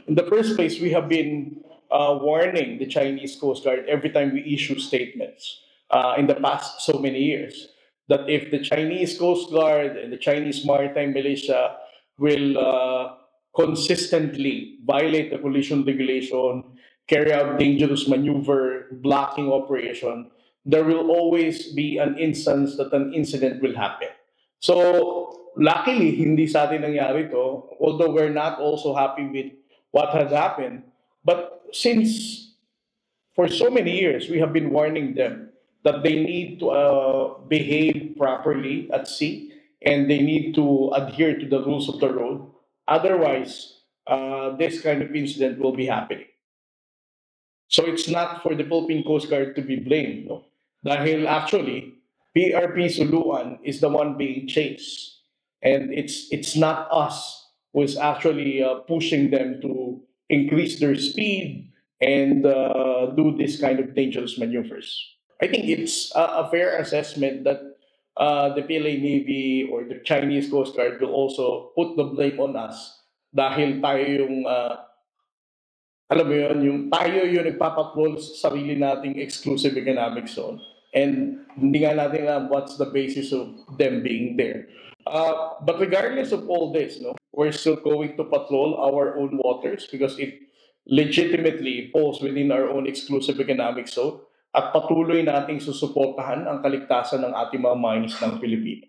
In the first place, we have been warning the Chinese Coast Guard every time we issue statements in the past so many years that if the Chinese Coast Guard and the Chinese Maritime Militia will consistently violate the collision regulation, carry out dangerous maneuver, blocking operation, there will always be an instance that an incident will happen. So, luckily, hindi sa atin nangyari to, although we're not also happy with what has happened. But since for so many years we have been warning them that they need to behave properly at sea and they need to adhere to the rules of the road. Otherwise, this kind of incident will be happening. So it's not for the Philippine Coast Guard to be blamed. No? Dahil actually, PRP Suluan is the one being chased. And it's not us who is actually pushing them to increase their speed and do this kind of dangerous maneuvers. I think it's a fair assessment that the PLA Navy or the Chinese Coast Guard will also put the blame on us dahil tayo yung alam mo yun, yung tayo yung nagpapatrol sa sarili nating exclusive economic zone. And hindi nga natin alam what's the basis of them being there. But regardless of all this, no, we're still going to patrol our own waters because it legitimately falls within our own exclusive economic zone at patuloy nating susuportahan ang kaligtasan ng ating mga mines ng Pilipino.